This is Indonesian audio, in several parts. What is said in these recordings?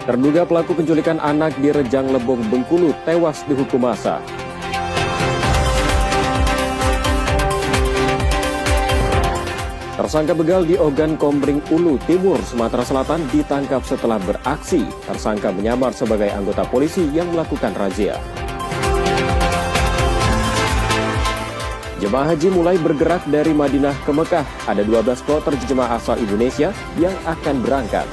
Terduga pelaku penculikan anak di Rejang Lebong, Bengkulu tewas dihukum massa. Tersangka begal di Ogan Komering Ulu, Timur, Sumatera Selatan ditangkap setelah beraksi. Tersangka menyamar sebagai anggota polisi yang melakukan razia. Jemaah haji mulai bergerak dari Madinah ke Mekah. Ada 12 kloter jemaah asal Indonesia yang akan berangkat.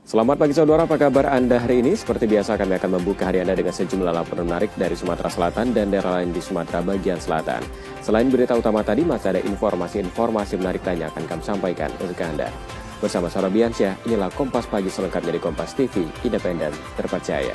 Selamat pagi saudara, apa kabar Anda hari ini? Seperti biasa kami akan membuka hari Anda dengan sejumlah laporan menarik dari Sumatera Selatan dan daerah lain di Sumatera bagian selatan. Selain berita utama tadi, masih ada informasi-informasi menarik lainnya akan kami sampaikan untuk Anda. Bersama Sarah Biansyah, inilah Kompas Pagi selengkapnya di Kompas TV, independen, terpercaya.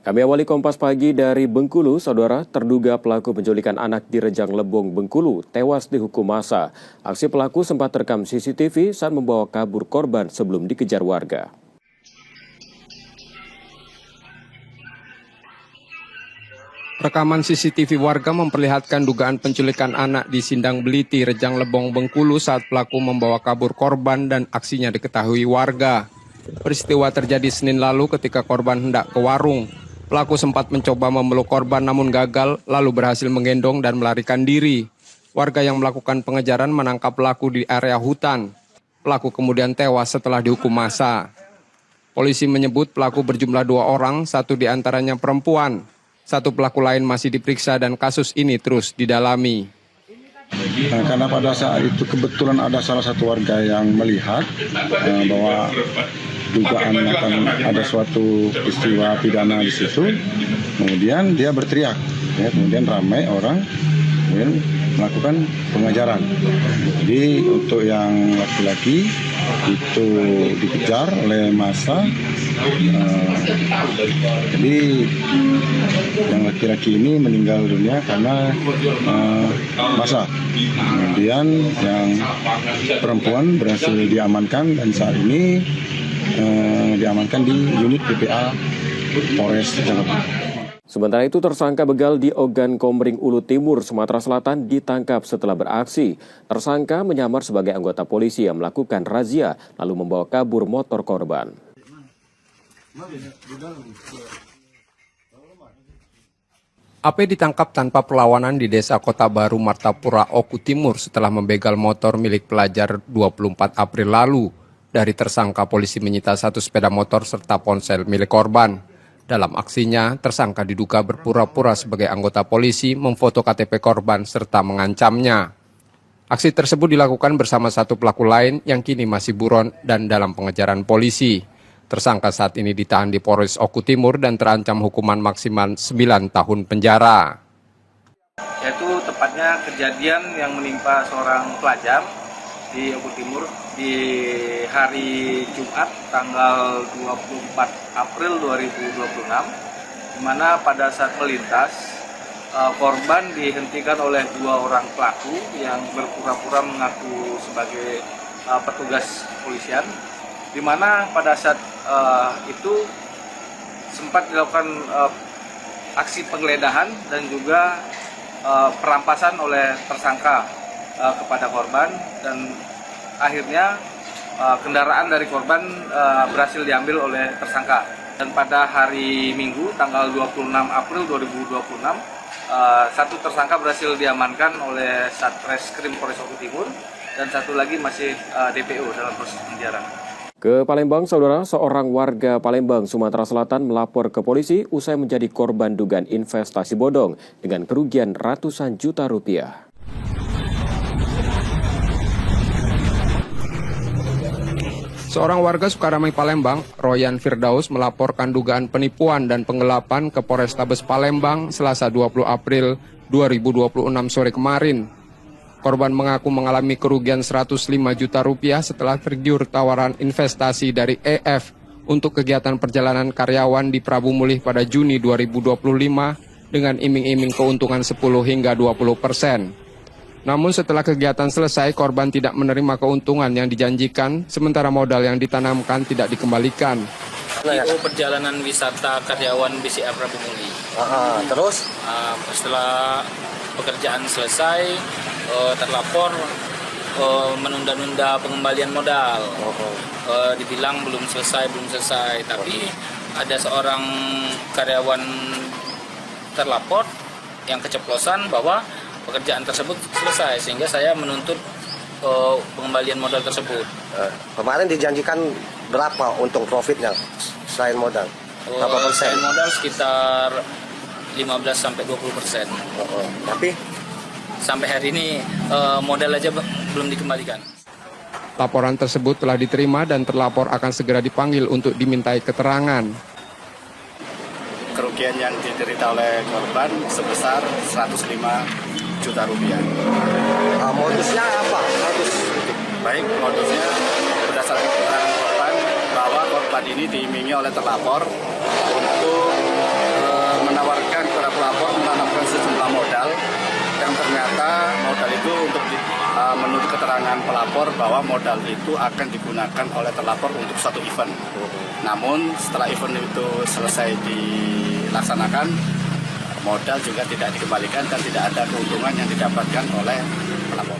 Kami awali Kompas Pagi dari Bengkulu, saudara. Terduga pelaku penculikan anak di Rejang Lebong, Bengkulu tewas dihukum massa. Aksi pelaku sempat terekam CCTV saat membawa kabur korban sebelum dikejar warga. Rekaman CCTV warga memperlihatkan dugaan penculikan anak di Sindang Beliti, Rejang Lebong, Bengkulu saat pelaku membawa kabur korban dan aksinya diketahui warga. Peristiwa terjadi Senin lalu ketika korban hendak ke warung. Pelaku sempat mencoba memeluk korban namun gagal, lalu berhasil menggendong dan melarikan diri. Warga yang melakukan pengejaran menangkap pelaku di area hutan. Pelaku kemudian tewas setelah dihukum massa. Polisi menyebut pelaku berjumlah 2 orang, 1 diantaranya perempuan. 1 pelaku lain masih diperiksa dan kasus ini terus didalami. Karena pada saat itu kebetulan ada salah satu warga yang melihat bahwa dugaan akan ada suatu peristiwa pidana di situ, kemudian dia berteriak, kemudian ramai orang kemudian melakukan pengejaran. Jadi untuk yang laki-laki itu dikejar oleh massa, jadi yang laki-laki ini meninggal dunia karena massa. Kemudian yang perempuan berhasil diamankan dan saat ini diamankan di unit PPA Polres Jakarta. Sementara itu, tersangka begal di Ogan Komering Ulu Timur, Sumatera Selatan ditangkap setelah beraksi. Tersangka menyamar sebagai anggota polisi yang melakukan razia, lalu membawa kabur motor korban. AP ditangkap tanpa perlawanan di Desa Kota Baru, Martapura, Oku Timur setelah membegal motor milik pelajar 24 April lalu. Dari tersangka, polisi menyita 1 sepeda motor serta ponsel milik korban. Dalam aksinya, tersangka diduga berpura-pura sebagai anggota polisi, memfoto KTP korban serta mengancamnya. Aksi tersebut dilakukan bersama 1 pelaku lain yang kini masih buron dan dalam pengejaran polisi. Tersangka saat ini ditahan di Polres Oku Timur dan terancam hukuman maksimal 9 tahun penjara. Yaitu tepatnya kejadian yang menimpa seorang pelajar di Oku Timur di hari Jumat tanggal 24 April 2026, di mana pada saat melintas korban dihentikan oleh 2 orang pelaku yang berpura-pura mengaku sebagai petugas kepolisian, di mana pada saat itu sempat dilakukan aksi penggeledahan dan juga perampasan oleh tersangka kepada korban, dan akhirnya kendaraan dari korban berhasil diambil oleh tersangka. Dan pada hari Minggu tanggal 26 April 2026, 1 tersangka berhasil diamankan oleh Satreskrim Polres Oku Timur dan 1 lagi masih DPO dalam proses penjara. Ke Palembang, saudara, seorang warga Palembang, Sumatera Selatan melapor ke polisi usai menjadi korban dugaan investasi bodong dengan kerugian ratusan juta rupiah. Seorang warga Sukaramai Palembang, Royan Firdaus, melaporkan dugaan penipuan dan penggelapan ke Polrestabes Palembang Selasa 20 April 2026 sore kemarin. Korban mengaku mengalami kerugian 105 juta rupiah setelah tergiur tawaran investasi dari EF untuk kegiatan perjalanan karyawan di Prabu Mulih pada Juni 2025 dengan iming-iming keuntungan 10 hingga 20%. Namun setelah kegiatan selesai, korban tidak menerima keuntungan yang dijanjikan, sementara modal yang ditanamkan tidak dikembalikan. IO perjalanan wisata karyawan BCA Prabu Muli. Terus? Setelah pekerjaan selesai, terlapor menunda-nunda pengembalian modal. Dibilang belum selesai. Tapi ada seorang karyawan terlapor yang keceplosan bahwa pekerjaan tersebut selesai, sehingga saya menuntut pengembalian modal tersebut. Kemarin dijanjikan berapa untung profitnya selain modal? Berapa persen? Selain modal sekitar 15-20%. Tapi sampai hari ini modal aja belum dikembalikan. Laporan tersebut telah diterima dan terlapor akan segera dipanggil untuk dimintai keterangan. Kerugian yang diderita oleh korban sebesar 105 juta rupiah. Modusnya apa? Baik, modusnya berdasarkan keterangan korban bahwa korban ini diimingi oleh terlapor untuk menawarkan kepada pelapor menanamkan sejumlah modal yang ternyata modal itu menurut keterangan pelapor bahwa modal itu akan digunakan oleh terlapor untuk satu event. Namun setelah event itu selesai dilaksanakan, modal juga tidak dikembalikan dan tidak ada keuntungan yang didapatkan oleh pelapor.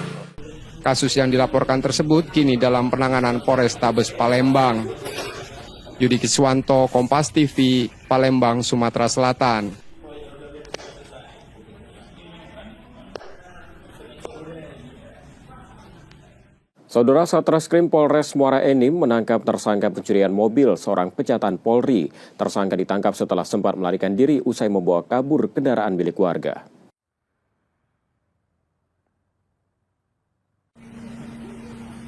Kasus yang dilaporkan tersebut kini dalam penanganan Polrestabes Palembang. Yudi Kiswanto, Kompas TV, Palembang, Sumatera Selatan. Saudara, Satreskrim Polres Muara Enim menangkap tersangka pencurian mobil seorang pejabat Polri. Tersangka ditangkap setelah sempat melarikan diri usai membawa kabur kendaraan milik warga.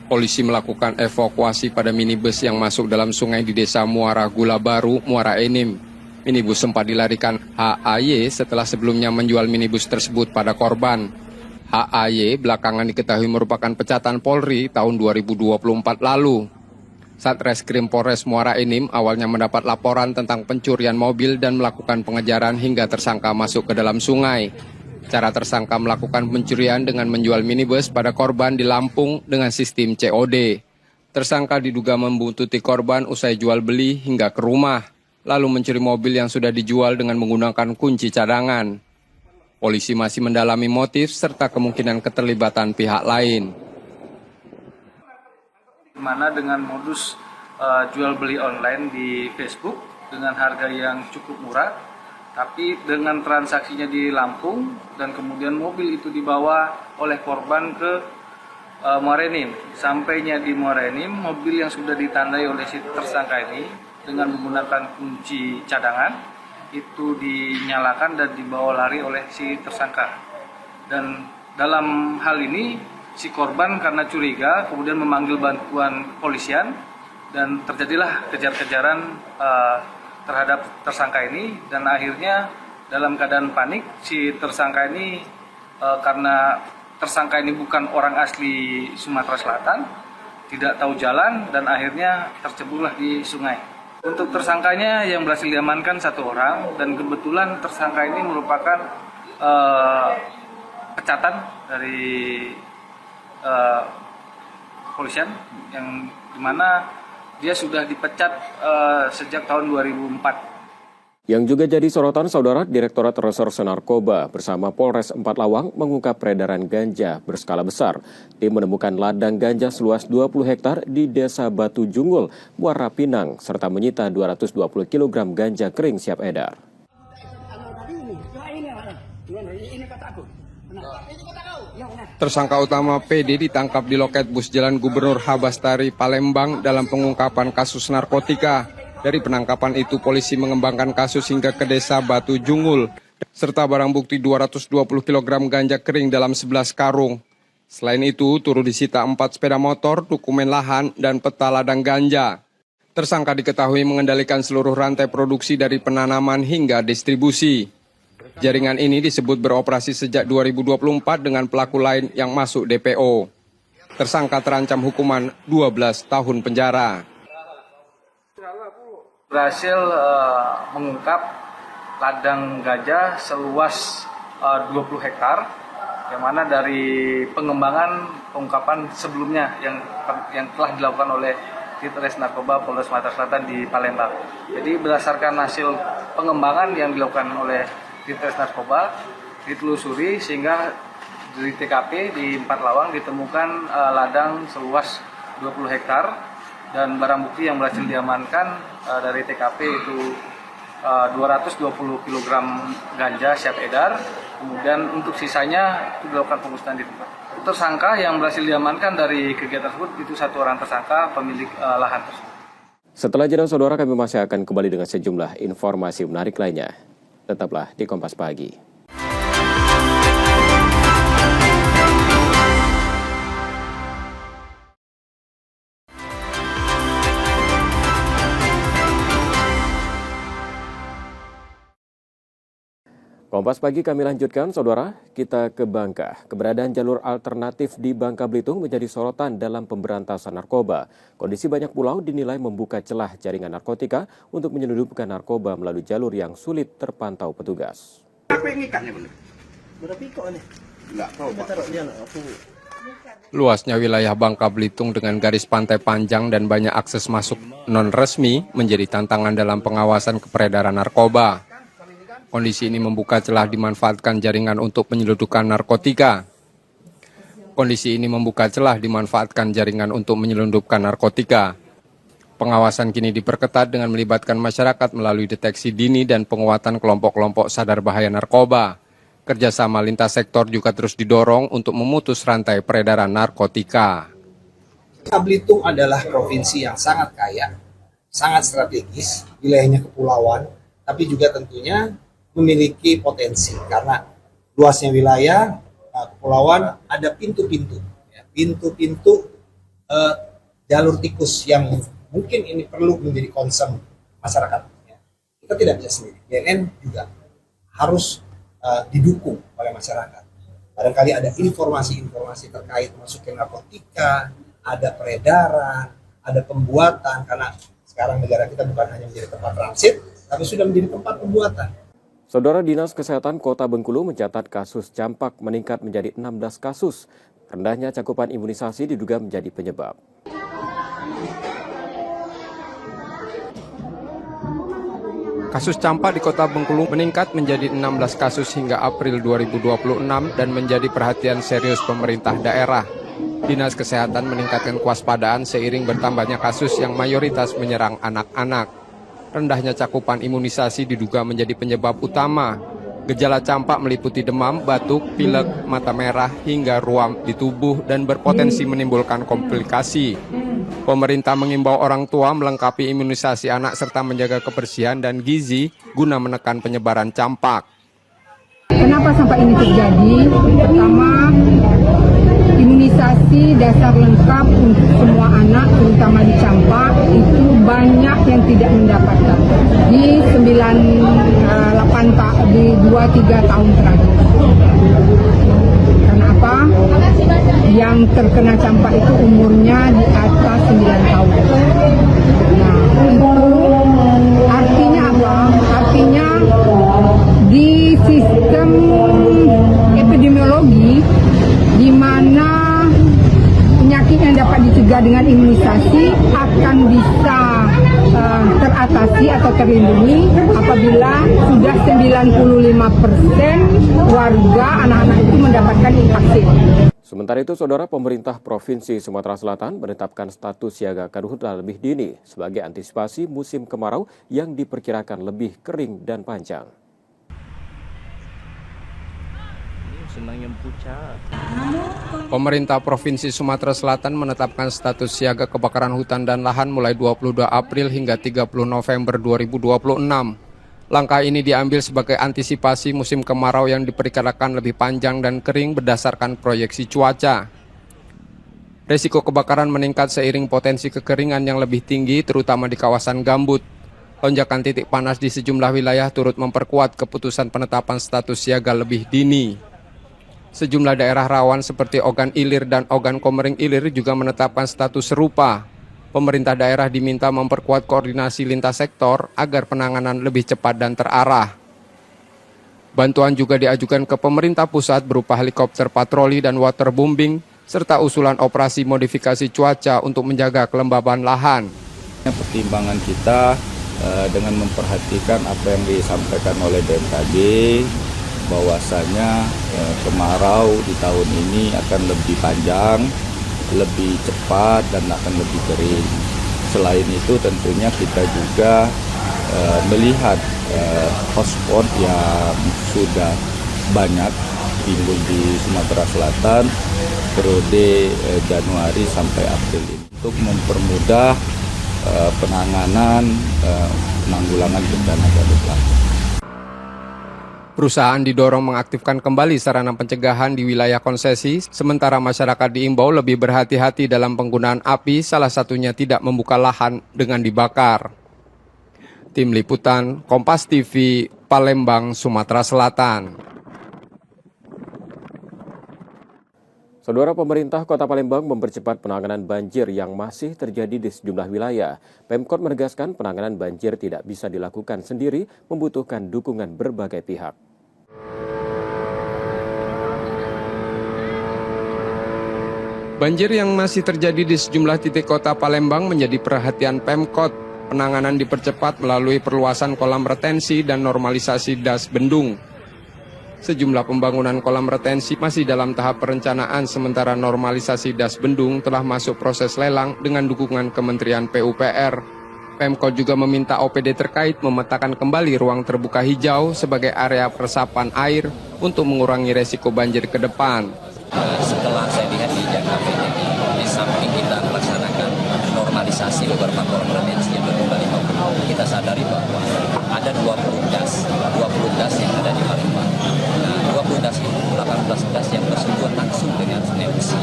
Polisi melakukan evakuasi pada minibus yang masuk dalam sungai di Desa Muara Gula Baru, Muara Enim. Minibus sempat dilarikan HAY setelah sebelumnya menjual minibus tersebut pada korban. HAY belakangan diketahui merupakan pecatan Polri tahun 2024 lalu. Satreskrim Polres Muara Enim awalnya mendapat laporan tentang pencurian mobil dan melakukan pengejaran hingga tersangka masuk ke dalam sungai. Cara tersangka melakukan pencurian dengan menjual minibus pada korban di Lampung dengan sistem COD. Tersangka diduga membuntuti korban usai jual beli hingga ke rumah, lalu mencuri mobil yang sudah dijual dengan menggunakan kunci cadangan. Polisi masih mendalami motif serta kemungkinan keterlibatan pihak lain. Di mana dengan modus jual beli online di Facebook dengan harga yang cukup murah, tapi dengan transaksinya di Lampung dan kemudian mobil itu dibawa oleh korban ke Muara Enim. Sampainya di Muara Enim, mobil yang sudah ditandai oleh si tersangka ini dengan menggunakan kunci cadangan itu dinyalakan dan dibawa lari oleh si tersangka. Dan dalam hal ini si korban karena curiga kemudian memanggil bantuan kepolisian dan terjadilah kejar-kejaran terhadap tersangka ini, dan akhirnya dalam keadaan panik si tersangka ini karena tersangka ini bukan orang asli Sumatera Selatan, tidak tahu jalan dan akhirnya terceburlah di sungai. Untuk tersangkanya yang berhasil diamankan satu orang, dan kebetulan tersangka ini merupakan pecatan dari kepolisian yang dimana dia sudah dipecat sejak tahun 2004. Yang juga jadi sorotan, Saudara, Direktorat Reserse Narkoba bersama Polres Empat Lawang mengungkap peredaran ganja berskala besar. Tim menemukan ladang ganja seluas 20 hektar di Desa Batu Junggul, Muara Pinang, serta menyita 220 kg ganja kering siap edar. Tersangka utama PD ditangkap di loket bus Jalan Gubernur Habastari, Palembang dalam pengungkapan kasus narkotika. Dari penangkapan itu, polisi mengembangkan kasus hingga ke Desa Batu Junggul, serta barang bukti 220 kg ganja kering dalam 11 karung. Selain itu, turut disita 4 sepeda motor, dokumen lahan, dan peta ladang ganja. Tersangka diketahui mengendalikan seluruh rantai produksi dari penanaman hingga distribusi. Jaringan ini disebut beroperasi sejak 2024 dengan pelaku lain yang masuk DPO. Tersangka terancam hukuman 12 tahun penjara. Berhasil mengungkap ladang ganja seluas 20 hektar, yang mana dari pengembangan pengungkapan sebelumnya yang telah dilakukan oleh Ditres Narkoba Polda Sumatera Selatan di Palembang. Jadi berdasarkan hasil pengembangan yang dilakukan oleh Ditres Narkoba, ditelusuri sehingga di TKP di 4 Lawang ditemukan ladang seluas 20 hektar dan barang bukti yang berhasil diamankan dari TKP itu 220 kg ganja siap edar, kemudian untuk sisanya itu dilakukan pemusnahan di tempat. Tersangka yang berhasil diamankan dari kegiatan tersebut itu 1 orang tersangka pemilik lahan tersebut. Setelah jeda saudara, kami masih akan kembali dengan sejumlah informasi menarik lainnya. Tetaplah di Kompas Pagi. Kompas Pagi kami lanjutkan, saudara. Kita ke Bangka. Keberadaan jalur alternatif di Bangka Belitung menjadi sorotan dalam pemberantasan narkoba. Kondisi banyak pulau dinilai membuka celah jaringan narkotika untuk menyelundupkan narkoba melalui jalur yang sulit terpantau petugas. Apa yang ngikatnya bener? Berapa ikut nih? Enggak tahu, Pak. Luasnya wilayah Bangka Belitung dengan garis pantai panjang dan banyak akses masuk non-resmi menjadi tantangan dalam pengawasan keperedaran narkoba. Kondisi ini membuka celah dimanfaatkan jaringan untuk penyelundupan narkotika. Pengawasan kini diperketat dengan melibatkan masyarakat melalui deteksi dini dan penguatan kelompok-kelompok sadar bahaya narkoba. Kerjasama lintas sektor juga terus didorong untuk memutus rantai peredaran narkotika. Bangka Belitung adalah provinsi yang sangat kaya, sangat strategis, wilayahnya kepulauan, tapi juga tentunya memiliki potensi karena luasnya wilayah kepulauan ada pintu-pintu jalur tikus yang mungkin ini perlu menjadi concern masyarakat. Kita tidak bisa sendiri, BNN juga harus didukung oleh masyarakat. Barangkali ada informasi-informasi terkait masukin narkotika, ada peredaran, ada pembuatan, karena sekarang negara kita bukan hanya menjadi tempat transit, tapi sudah menjadi tempat pembuatan. Saudara, Dinas Kesehatan Kota Bengkulu mencatat kasus campak meningkat menjadi 16 kasus. Rendahnya cakupan imunisasi diduga menjadi penyebab. Kasus campak di Kota Bengkulu meningkat menjadi 16 kasus hingga April 2026 dan menjadi perhatian serius pemerintah daerah. Dinas Kesehatan meningkatkan kewaspadaan seiring bertambahnya kasus yang mayoritas menyerang anak-anak. Rendahnya cakupan imunisasi diduga menjadi penyebab utama. Gejala campak meliputi demam, batuk, pilek, mata merah, hingga ruam di tubuh dan berpotensi menimbulkan komplikasi. Pemerintah mengimbau orang tua melengkapi imunisasi anak serta menjaga kebersihan dan gizi guna menekan penyebaran campak. Kenapa sampai ini terjadi? Pertama, imunisasi dasar lengkap untuk semua anak, terutama di campak, itu banyak yang tidak mendapatkan di 2-3 tahun terakhir. Kenapa? Yang terkena campak itu umurnya di atas 9 tahun. Nah, itu artinya apa? Artinya di sistem epidemiologi di mana penyakit yang dapat dicegah dengan imunisasi akan bisa teratasi atau terlindungi apabila sudah 95% warga anak-anak itu mendapatkan vaksin. Sementara itu, saudara, pemerintah Provinsi Sumatera Selatan menetapkan status siaga karhutla lebih dini sebagai antisipasi musim kemarau yang diperkirakan lebih kering dan panjang. Pemerintah Provinsi Sumatera Selatan menetapkan status siaga kebakaran hutan dan lahan mulai 22 April hingga 30 November 2026. Langkah ini diambil sebagai antisipasi musim kemarau yang diperkirakan lebih panjang dan kering berdasarkan proyeksi cuaca. Risiko kebakaran meningkat seiring potensi kekeringan yang lebih tinggi terutama di kawasan gambut. Lonjakan titik panas di sejumlah wilayah turut memperkuat keputusan penetapan status siaga lebih dini. Sejumlah daerah rawan seperti Ogan Ilir dan Ogan Komering Ilir juga menetapkan status serupa. Pemerintah daerah diminta memperkuat koordinasi lintas sektor agar penanganan lebih cepat dan terarah. Bantuan juga diajukan ke pemerintah pusat berupa helikopter patroli dan waterbombing serta usulan operasi modifikasi cuaca untuk menjaga kelembaban lahan. Pertimbangan kita dengan memperhatikan apa yang disampaikan oleh BMKG, bahwasanya kemarau di tahun ini akan lebih panjang, lebih cepat, dan akan lebih kering. Selain itu tentunya kita juga melihat hotspot yang sudah banyak timbul di Sumatera Selatan periode Januari sampai April ini untuk mempermudah penanganan penanggulangan bencana karhutla. Perusahaan didorong mengaktifkan kembali sarana pencegahan di wilayah konsesi, sementara masyarakat diimbau lebih berhati-hati dalam penggunaan api, salah satunya tidak membuka lahan dengan dibakar. Tim Liputan, Kompas TV, Palembang, Sumatera Selatan. Saudara, pemerintah Kota Palembang mempercepat penanganan banjir yang masih terjadi di sejumlah wilayah. Pemkot menegaskan penanganan banjir tidak bisa dilakukan sendiri, membutuhkan dukungan berbagai pihak. Banjir yang masih terjadi di sejumlah titik Kota Palembang menjadi perhatian Pemkot. Penanganan dipercepat melalui perluasan kolam retensi dan normalisasi das bendung. Sejumlah pembangunan kolam retensi masih dalam tahap perencanaan, sementara normalisasi das bendung telah masuk proses lelang dengan dukungan Kementerian PUPR. Pemkot juga meminta OPD terkait memetakan kembali ruang terbuka hijau sebagai area resapan air untuk mengurangi resiko banjir ke depan. Setelah saya lihat di jangka pendek, di samping kita melaksanakan normalisasi beberapa kolam retensi yang kembali kita sadari bahwa ada 20 das yang ada di Palembang. Nah, 20 das itu 18 das yang bersentuhan langsung dengan Sungai Musi.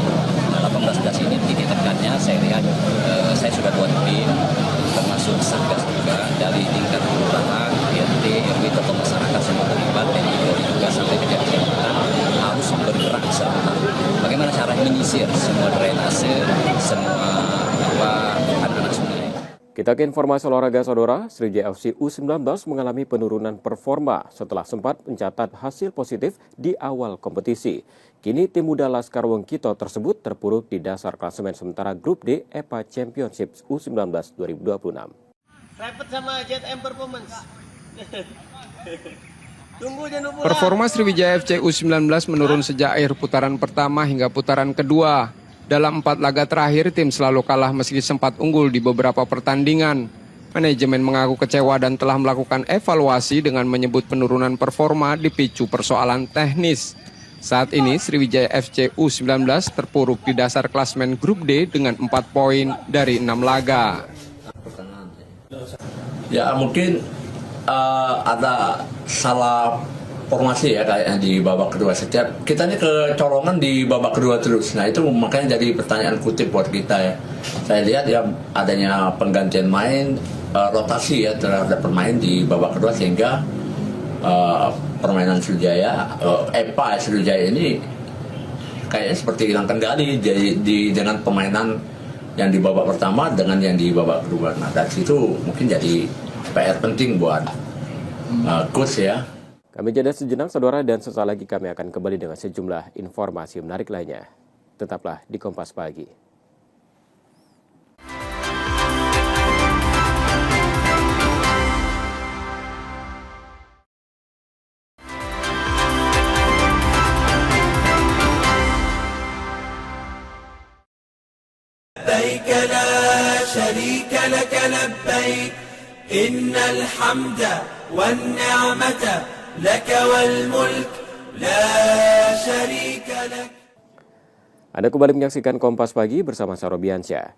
Nah, 18 das ini titik tekannya saya lihat saya sudah buat tim termasuk Satgas juga dari tingkat kelurahan, RT, RW, tokoh masyarakat semua terlibat, dan juga sampai ke kecamatan harus bergerak serta bagaimana cara menyisir semua drainase, semua anak-anak sungai. Kita ke informasi olahraga, saudara. Sriwijaya FC U19 mengalami penurunan performa setelah sempat mencatat hasil positif di awal kompetisi. Kini tim muda Laskar Wongkito tersebut terpuruk di dasar klasemen sementara Grup D EPA Championship U19 2026. Rapid sama JM Performance. Tunggu jangan lupa. Performa Sriwijaya FC U19 menurun sejak akhir putaran pertama hingga putaran kedua. Dalam 4 laga terakhir, tim selalu kalah meski sempat unggul di beberapa pertandingan. Manajemen mengaku kecewa dan telah melakukan evaluasi dengan menyebut penurunan performa dipicu persoalan teknis. Saat ini, Sriwijaya FC U19 terpuruk di dasar klasemen Grup D dengan 4 poin dari 6 laga. Ya mungkin ada salah formasi ya kayaknya di babak kedua. Setiap kita ini kecolongan di babak kedua terus. Nah itu makanya jadi pertanyaan kutip buat kita ya. Saya lihat ya adanya penggantian main, rotasi ya terhadap pemain di babak kedua sehingga permainan Sriwijaya, EPA Sriwijaya ini kayaknya seperti hilang kendali dengan permainan yang di babak pertama dengan yang di babak kedua. Nah dari situ mungkin jadi PR penting buat coach ya. Kami jeda sejenak, saudara, dan sesaat lagi kami akan kembali dengan sejumlah informasi menarik lainnya. Tetaplah di Kompas Pagi. لبيك لا شريك لك لبيك إن الحمد والنعمة لك والملك لا شريك لك. Anda kembali menyaksikan Kompas Pagi bersama Sarobiansyah.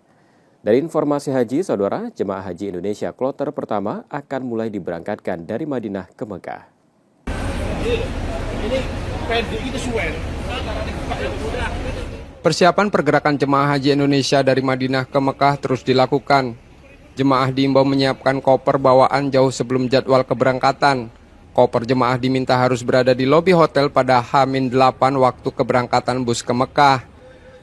Dari informasi haji, saudara, jemaah haji Indonesia kloter pertama akan mulai diberangkatkan dari Madinah ke Mekah. Persiapan pergerakan jemaah haji Indonesia dari Madinah ke Mekah terus dilakukan. Jemaah diimbau menyiapkan koper bawaan jauh sebelum jadwal keberangkatan. Koper jemaah diminta harus berada di lobi hotel pada H-8 waktu keberangkatan bus ke Mekah.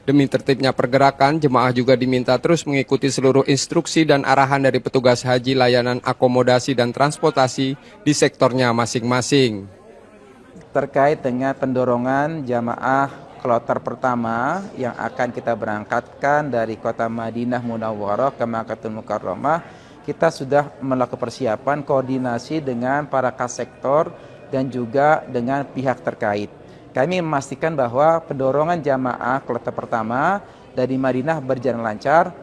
Demi tertibnya pergerakan, jemaah juga diminta terus mengikuti seluruh instruksi dan arahan dari petugas haji layanan akomodasi dan transportasi di sektornya masing-masing. Terkait dengan pendorongan jamaah kloter pertama yang akan kita berangkatkan dari kota Madinah Munawwarah ke Makkahul Mukarramah, kita sudah melakukan persiapan koordinasi dengan para kasektor dan juga dengan pihak terkait. Kami memastikan bahwa pendorongan jamaah kloter pertama dari Madinah berjalan lancar.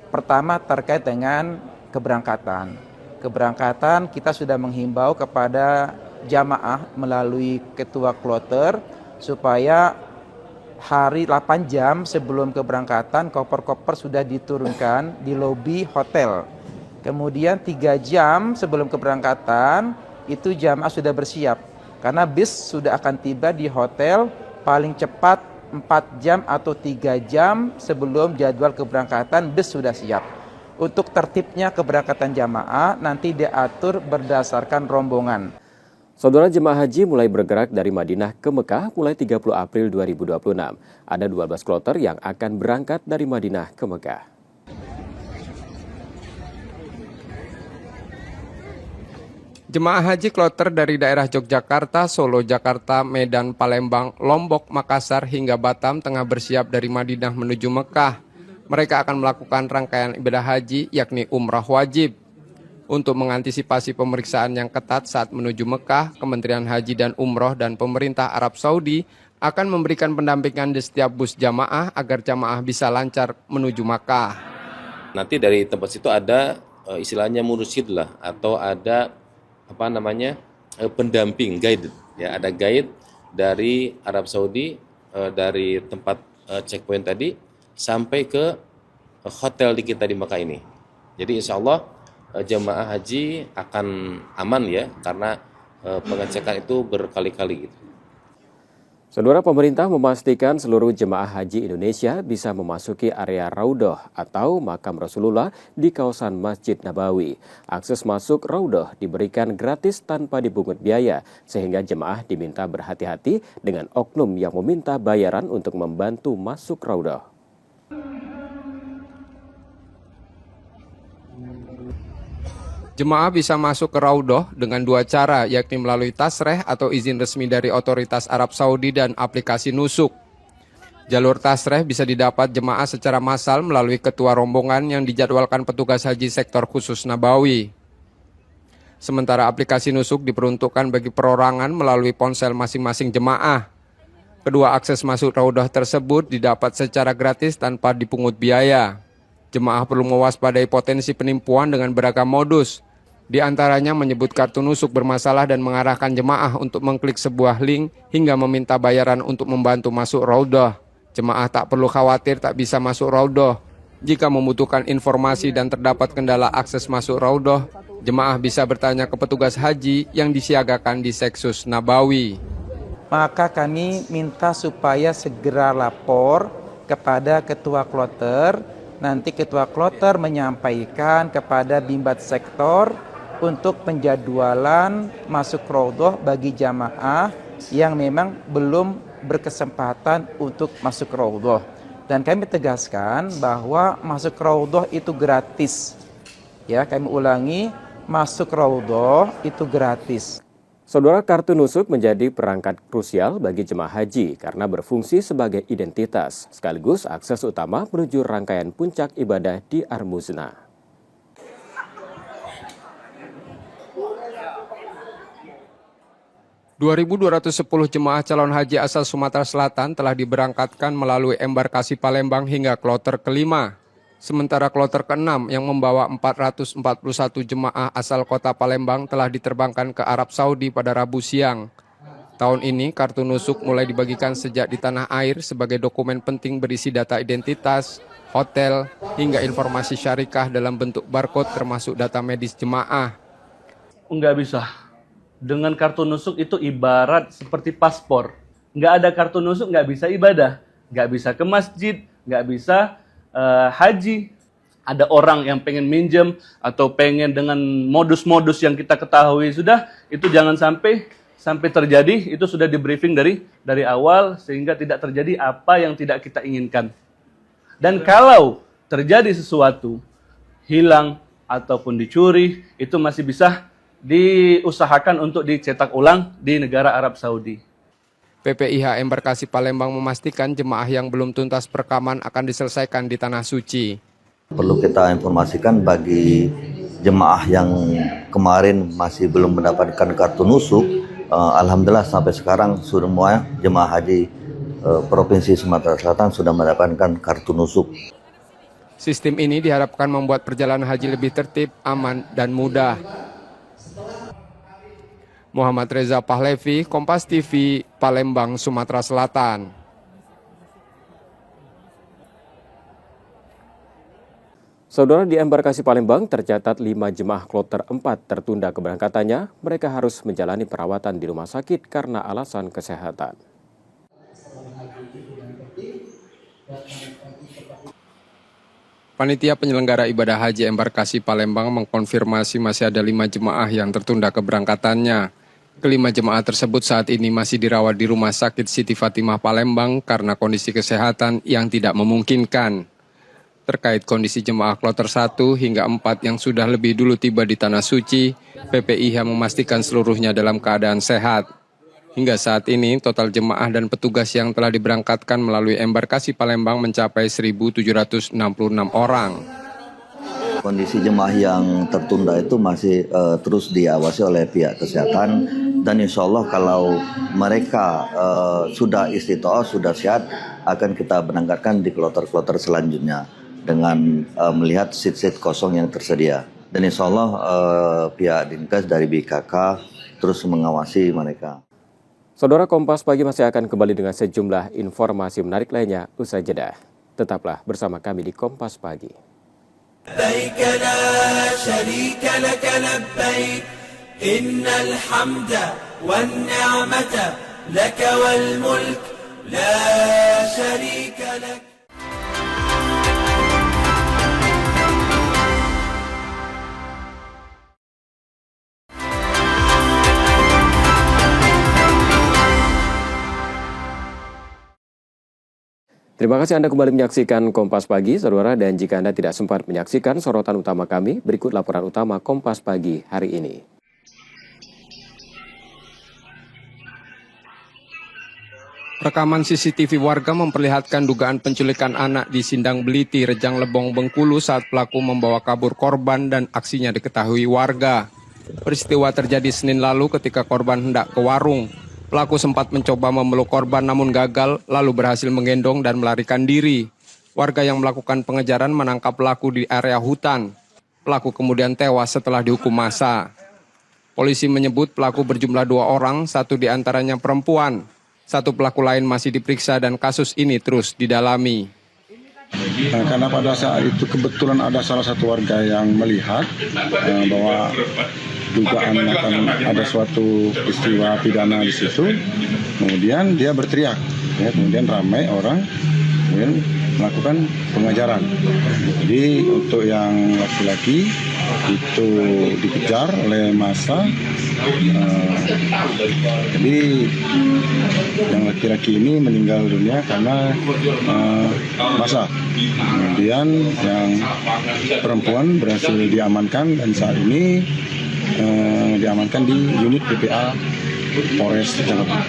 Pertama terkait dengan keberangkatan. Keberangkatan kita sudah menghimbau kepada jamaah melalui ketua kloter supaya hari 8 jam sebelum keberangkatan koper-koper sudah diturunkan di lobi hotel. Kemudian 3 jam sebelum keberangkatan itu jamaah sudah bersiap karena bis sudah akan tiba di hotel paling cepat 4 jam atau 3 jam sebelum jadwal keberangkatan bis sudah siap. Untuk tertibnya keberangkatan jamaah nanti diatur berdasarkan rombongan. Saudara, jemaah haji mulai bergerak dari Madinah ke Mekah mulai 30 April 2026. Ada 12 kloter yang akan berangkat dari Madinah ke Mekah. Jemaah haji kloter dari daerah Yogyakarta, Solo, Jakarta, Medan, Palembang, Lombok, Makassar, hingga Batam tengah bersiap dari Madinah menuju Mekah. Mereka akan melakukan rangkaian ibadah haji yakni umrah wajib. Untuk mengantisipasi pemeriksaan yang ketat saat menuju Mekah, Kementerian Haji dan Umroh dan pemerintah Arab Saudi akan memberikan pendampingan di setiap bus jamaah agar jamaah bisa lancar menuju Mekah. Nanti dari tempat situ ada istilahnya mursyid lah, atau ada pendamping, guide. Ya, ada guide dari Arab Saudi dari tempat checkpoint tadi sampai ke hotel di kita di Mekah ini. Jadi insya Allah jemaah haji akan aman ya, karena pengecekan itu berkali-kali gitu. Saudara, pemerintah memastikan seluruh jemaah haji Indonesia bisa memasuki area Raudhah atau makam Rasulullah di kawasan Masjid Nabawi. Akses masuk Raudhah diberikan gratis tanpa dipungut biaya, sehingga jemaah diminta berhati-hati dengan oknum yang meminta bayaran untuk membantu masuk Raudhah. Jemaah bisa masuk ke Raudhah dengan 2 cara, yakni melalui tasreh atau izin resmi dari otoritas Arab Saudi dan aplikasi nusuk. Jalur tasreh bisa didapat jemaah secara massal melalui ketua rombongan yang dijadwalkan petugas haji sektor khusus Nabawi. Sementara aplikasi nusuk diperuntukkan bagi perorangan melalui ponsel masing-masing jemaah. Kedua akses masuk Raudhah tersebut didapat secara gratis tanpa dipungut biaya. Jemaah perlu mewaspadai potensi penipuan dengan beragam modus. Di antaranya menyebut kartu nusuk bermasalah dan mengarahkan jemaah untuk mengklik sebuah link hingga meminta bayaran untuk membantu masuk Raudhah. Jemaah tak perlu khawatir tak bisa masuk Raudhah. Jika membutuhkan informasi dan terdapat kendala akses masuk Raudhah, jemaah bisa bertanya ke petugas haji yang disiagakan di Seksus Nabawi. Maka kami minta supaya segera lapor kepada ketua kloter. Nanti ketua kloter menyampaikan kepada bimbat sektor untuk penjadwalan masuk Raudhah bagi jamaah yang memang belum berkesempatan untuk masuk Raudhah. Dan kami tegaskan bahwa masuk Raudhah itu gratis. Ya, kami ulangi, masuk Raudhah itu gratis. Saudara, kartu nusuk menjadi perangkat krusial bagi jemaah haji karena berfungsi sebagai identitas, sekaligus akses utama menuju rangkaian puncak ibadah di Armuzna. (2.210) jemaah calon haji asal Sumatera Selatan telah diberangkatkan melalui embarkasi Palembang hingga kloter kelima. Sementara kloter ke-6 yang membawa 441 jemaah asal kota Palembang telah diterbangkan ke Arab Saudi pada Rabu siang. Tahun ini kartu nusuk mulai dibagikan sejak di tanah air sebagai dokumen penting berisi data identitas, hotel, hingga informasi syarikah dalam bentuk barcode termasuk data medis jemaah. Enggak bisa. Dengan kartu nusuk itu ibarat seperti paspor. Nggak ada kartu nusuk nggak bisa ibadah, nggak bisa ke masjid, nggak bisa haji. Ada orang yang pengen minjem atau pengen dengan modus-modus yang kita ketahui sudah, itu jangan sampai terjadi. Itu sudah di briefing dari awal sehingga tidak terjadi apa yang tidak kita inginkan. Dan kalau terjadi sesuatu hilang ataupun dicuri, itu masih bisa diusahakan untuk dicetak ulang di negara Arab Saudi. PPIH Embarkasi Palembang memastikan jemaah yang belum tuntas perekaman akan diselesaikan di Tanah Suci. Perlu kita informasikan bagi jemaah yang kemarin masih belum mendapatkan kartu nusuk, alhamdulillah sampai sekarang semua jemaah haji Provinsi Sumatera Selatan sudah mendapatkan kartu nusuk. Sistem ini diharapkan membuat perjalanan haji lebih tertib, aman, dan mudah. Muhammad Reza Pahlevi, Kompas TV, Palembang, Sumatera Selatan. Saudara, di Embarkasi Palembang tercatat 5 jemaah kloter 4 tertunda keberangkatannya. Mereka harus menjalani perawatan di rumah sakit karena alasan kesehatan. Panitia penyelenggara ibadah haji Embarkasi Palembang mengkonfirmasi masih ada 5 jemaah yang tertunda keberangkatannya. Kelima jemaah tersebut saat ini masih dirawat di Rumah Sakit Siti Fatimah Palembang karena kondisi kesehatan yang tidak memungkinkan. Terkait kondisi jemaah kloter 1 hingga 4 yang sudah lebih dulu tiba di Tanah Suci, PPIH memastikan seluruhnya dalam keadaan sehat. Hingga saat ini, total jemaah dan petugas yang telah diberangkatkan melalui Embarkasi Palembang mencapai 1.766 orang. Kondisi jemaah yang tertunda itu masih terus diawasi oleh pihak kesehatan, dan insya Allah kalau mereka sudah istiqomah, sudah sehat, akan kita berangkatkan di kloter-kloter selanjutnya dengan melihat seat-seat kosong yang tersedia. Dan insya Allah pihak Dinkes dari BKK terus mengawasi mereka. Saudara, Kompas Pagi masih akan kembali dengan sejumlah informasi menarik lainnya usai jeda. Tetaplah bersama kami di Kompas Pagi. لبيك لا شريك لك لبيك إن الحمد والنعمة لك والملك لا شريك لك. Terima kasih Anda kembali menyaksikan Kompas Pagi, saudara, dan jika Anda tidak sempat menyaksikan sorotan utama kami, berikut laporan utama Kompas Pagi hari ini. Rekaman CCTV warga memperlihatkan dugaan penculikan anak di Sindang Beliti, Rejang Lebong, Bengkulu saat pelaku membawa kabur korban dan aksinya diketahui warga. Peristiwa terjadi Senin lalu ketika korban hendak ke warung. Pelaku sempat mencoba memeluk korban namun gagal, lalu berhasil menggendong dan melarikan diri. Warga yang melakukan pengejaran menangkap pelaku di area hutan. Pelaku kemudian tewas setelah dihukum massa. Polisi menyebut pelaku berjumlah 2 orang, 1 diantaranya perempuan. 1 pelaku lain masih diperiksa dan kasus ini terus didalami. Karena pada saat itu kebetulan ada salah satu warga yang melihat bahwa dugaan akan ada suatu peristiwa pidana di situ, kemudian dia berteriak, kemudian ramai orang kemudian melakukan pengejaran. Jadi untuk yang laki-laki itu dikejar oleh massa, jadi yang laki-laki ini meninggal dunia karena massa. Kemudian yang perempuan berhasil diamankan dan saat ini diamankan di unit PPA Polres Jakarta.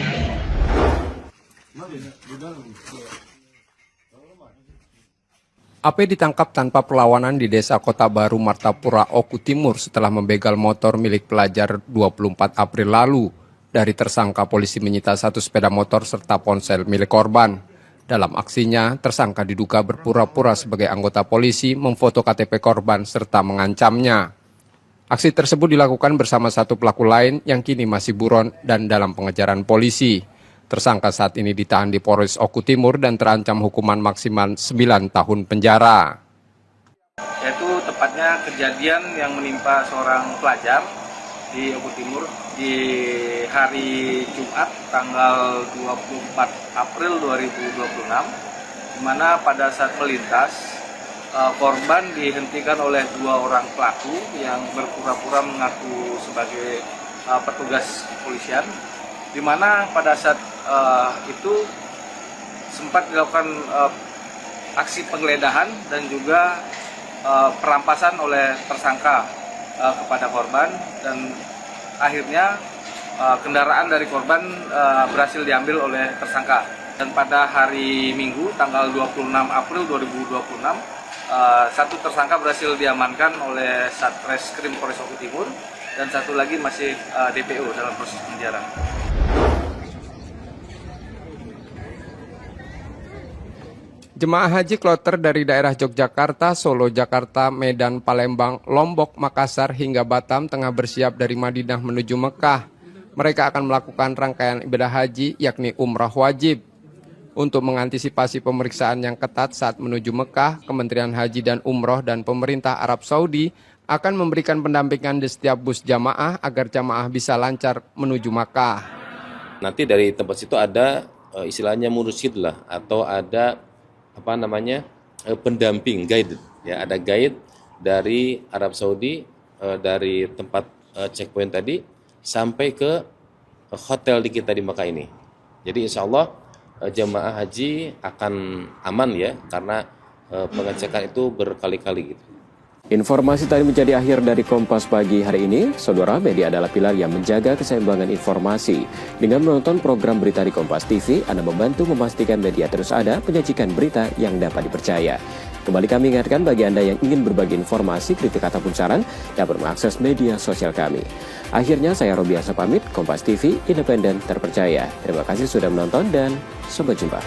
AP ditangkap tanpa perlawanan di Desa Kota Baru, Martapura, Oku Timur setelah membegal motor milik pelajar 24 April lalu. Dari tersangka, polisi menyita 1 sepeda motor serta ponsel milik korban. Dalam aksinya, tersangka diduga berpura-pura sebagai anggota polisi, memfoto KTP korban serta mengancamnya. Aksi tersebut dilakukan bersama 1 pelaku lain yang kini masih buron dan dalam pengejaran polisi. Tersangka saat ini ditahan di Polres Oku Timur dan terancam hukuman maksimal 9 tahun penjara. Yaitu tepatnya kejadian yang menimpa seorang pelajar di Oku Timur di hari Jumat tanggal 24 April 2026, di mana pada saat melintas korban dihentikan oleh 2 orang pelaku yang berpura-pura mengaku sebagai petugas kepolisian, di mana pada saat itu sempat dilakukan aksi penggeledahan dan juga perampasan oleh tersangka kepada korban, dan akhirnya kendaraan dari korban berhasil diambil oleh tersangka. Dan pada hari Minggu tanggal 26 April 2026 satu tersangka berhasil diamankan oleh Satreskrim Polres Oku Timur dan satu lagi masih DPO dalam proses penjara. Jemaah haji kloter dari daerah Yogyakarta, Solo, Jakarta, Medan, Palembang, Lombok, Makassar, hingga Batam tengah bersiap dari Madinah menuju Mekah. Mereka akan melakukan rangkaian ibadah haji yakni umrah wajib. Untuk mengantisipasi pemeriksaan yang ketat saat menuju Mekah, Kementerian Haji dan Umroh dan pemerintah Arab Saudi akan memberikan pendampingan di setiap bus jamaah agar jamaah bisa lancar menuju Mekah. Nanti dari tempat situ ada istilahnya mursyid lah, atau ada pendamping, guide. Ya, ada guide dari Arab Saudi, dari tempat checkpoint tadi sampai ke hotel di kita di Mekah ini. Jadi insya Allah jemaah haji akan aman ya, karena pengecekan itu berkali-kali gitu. Informasi tadi menjadi akhir dari Kompas Pagi hari ini. Saudara, media adalah pilar yang menjaga keseimbangan informasi. Dengan menonton program berita di Kompas TV, Anda membantu memastikan media terus ada menyajikan berita yang dapat dipercaya. Kembali kami ingatkan bagi Anda yang ingin berbagi informasi, kritik ataupun saran, dapat mengakses media sosial kami. Akhirnya saya Robiasa pamit, Kompas TV, independen, terpercaya. Terima kasih sudah menonton dan sampai jumpa.